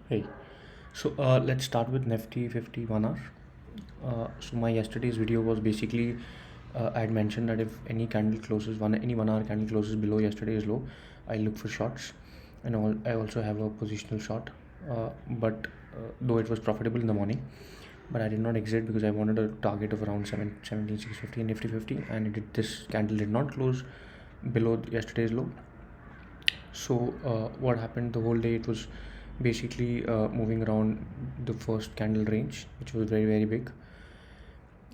Hey, so let's start with Nifty 50 1 hour. So my yesterday's video was basically I had mentioned that if any candle closes any 1 hour candle closes below yesterday's low, I look for shorts, and I also have a positional short. But though it was profitable in the morning, but I did not exit because I wanted a target of around 17,650 in Nifty 50, and this candle did not close below yesterday's low. So what happened the whole day, it was basically moving around the first candle range, which was very very big.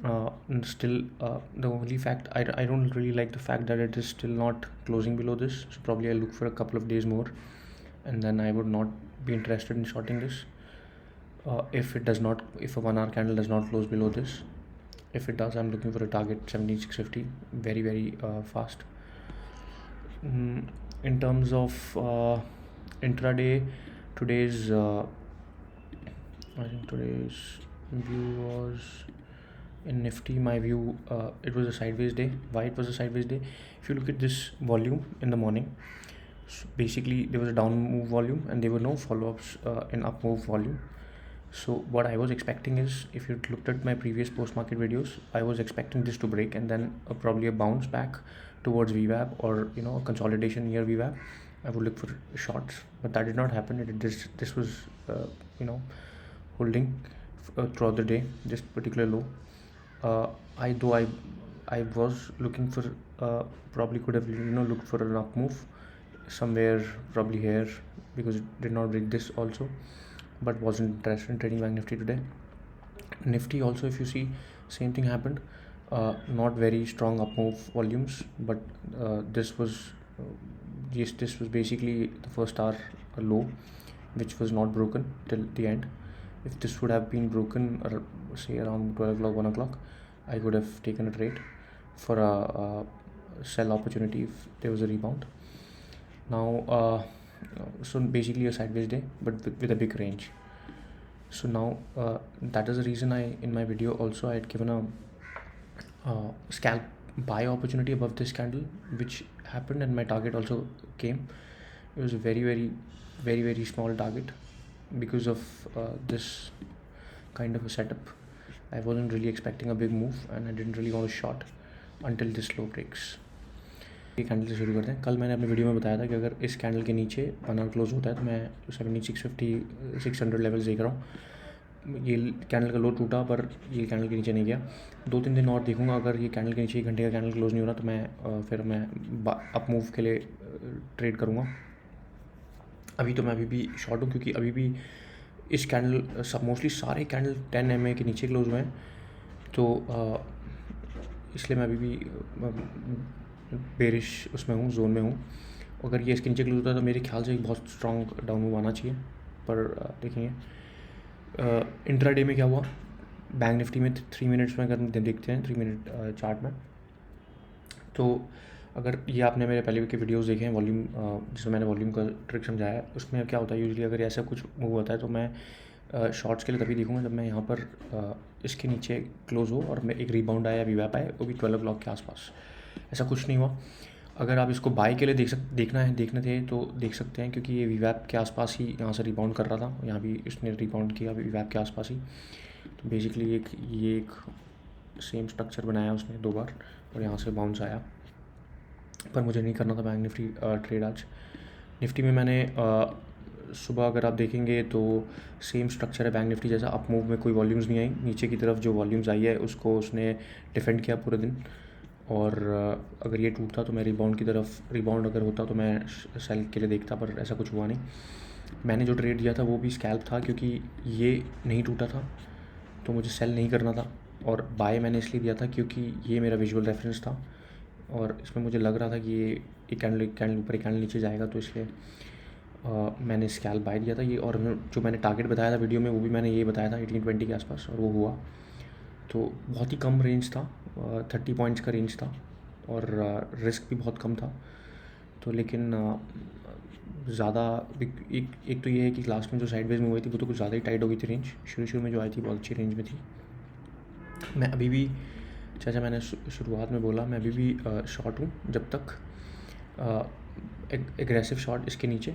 And still the only fact I don't really like the fact that it is still not closing below this, so probably I'll look for a couple of days more, and then I would not be interested in shorting this. If a 1 hour candle does not close below this, if it does, I'm looking for a target 17650 very very fast. In terms of intraday, today's I think today's view was in Nifty. My view, it was a sideways day. Why it was a sideways day? If you look at this volume in the morning, so basically there was a down move volume and there were no follow-ups in up move volume. So what I was expecting is, if you looked at my previous post-market videos, I was expecting this to break and then probably a bounce back towards VWAP, or a consolidation near VWAP. I would look for shorts, but that did not happen. This was holding throughout the day, this particular low. I was looking for probably could have looked for an up move somewhere, probably here, because it did not break this also, but wasn't interested in trading Bank Nifty today. Nifty also, if you see, same thing happened. Not very strong up move volumes, but this was basically the first hour low, which was not broken till the end. If this would have been broken, or say around 12 o'clock, 1 o'clock, I would have taken a trade for a sell opportunity if there was a rebound. Now so basically a sideways day, but with a big range. So now that is the reason in my video also I had given a scalp buy opportunity above this candle, which happened, and my target also came. It was a very very very very small target because of this kind of a setup. I wasn't really expecting a big move, and I didn't really want to short until this low breaks. ये candle से शुरू करते हैं. कल मैंने अपने video में बताया था कि अगर इस कैंडल के नीचे 1 आवर क्लोज होता है तो मैं 7650 600 लेवल्स देख रहा हूँ. ये कैंडल का लो टूटा, पर ये कैंडल के नीचे नहीं गया. 2-3 दिन और देखूँगा. अगर ये कैंडल के नीचे 1 घंटे का कैंडल क्लोज नहीं हो रहा तो फिर मैं अप मूव के लिए ट्रेड करूँगा. अभी तो मैं अभी भी शॉर्ट हूँ, क्योंकि अभी भी इस कैंडल मोस्टली सारे कैंडल 10 MA के नीचे क्लोज हुए हैं, तो इसलिए मैं अभी भी बेरिश उसमें हूँ, जोन में हूँ. अगर ये इसके नीचे क्लोज होता है तो मेरे ख्याल से एक बहुत स्ट्रॉन्ग डाउन मूव आना चाहिए, पर देखेंगे. इंट्राडे में क्या हुआ, बैंक निफ्टी में 3 मिनट्स में अगर देखते हैं, 3 मिनट चार्ट में, तो अगर ये आपने मेरे पहले के वीडियोस देखे हैं वॉल्यूम, जिसमें मैंने वॉल्यूम का ट्रिक समझाया है, उसमें क्या होता है यूजुअली अगर ऐसा कुछ मूव होता है तो मैं शॉर्ट्स के लिए तभी देखूँगा जब मैं यहाँ पर इसके नीचे क्लोज हो और मैं एक रिबाउंड आया, वीवैप आए, वो भी 12 o'clock के आसपास. ऐसा कुछ नहीं हुआ. अगर आप इसको बाय के लिए देखने थे तो देख सकते हैं, क्योंकि ये वीवैप के आसपास ही यहाँ से रिबाउंड कर रहा था. यहाँ भी इसने रिबाउंड किया वीवैप के आसपास ही. तो बेसिकली ये एक सेम स्ट्रक्चर बनाया उसने 2 बार, और यहाँ से बाउंस आया. पर मुझे नहीं करना था बैंक निफ्टी ट्रेड आज. निफ्टी में मैंने सुबह अगर आप देखेंगे तो सेम स्ट्रक्चर है बैंक निफ्टी जैसा. अप मूव में कोई वॉल्यूम्स नहीं आई. नीचे की तरफ जो वॉल्यूम्स आई है उसको उसने डिफेंड किया पूरे दिन, और अगर ये टूटता तो मैं रिबाउंड अगर होता तो मैं सेल के लिए देखता, पर ऐसा कुछ हुआ नहीं. मैंने जो ट्रेड दिया था वो भी स्कैल्प था, क्योंकि ये नहीं टूटा था तो मुझे सेल नहीं करना था. और बाय मैंने इसलिए दिया था क्योंकि ये मेरा विजुअल रेफरेंस था, और इसमें मुझे लग रहा था कि ये कैंडल ऊपर एक कैंडल नीचे जाएगा, तो इसलिए मैंने स्कैल्प बाय दिया था ये. और जो मैंने टारगेट बताया था वीडियो में, वो भी मैंने ये बताया था 1820 के आसपास, और वो हुआ. तो बहुत ही कम रेंज था, 30 पॉइंट्स का रेंज था, और रिस्क भी बहुत कम था. तो लेकिन ज़्यादा एक तो ये है कि लास्ट में जो साइडवेज मूव हुई थी वो तो कुछ ज़्यादा ही टाइट हो गई थी. रेंज शुरू में जो आई थी बहुत अच्छी रेंज में थी. मैं अभी भी, जैसा मैंने शुरुआत में बोला, मैं अभी भी शॉर्ट हूँ जब तक एग्रेसिव शॉट इसके नीचे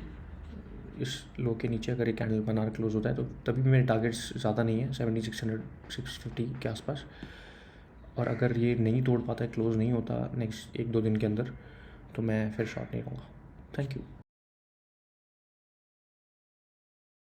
इस लो के नीचे अगर ये कैंडल बना क्लोज होता है तो तभी मेरे टारगेट्स ज़्यादा नहीं है, 7600 650 के आसपास। और अगर ये नहीं तोड़ पाता है, क्लोज नहीं होता नेक्स्ट 1-2 दिन के अंदर, तो मैं फिर शॉर्ट नहीं लूँगा। Thank you.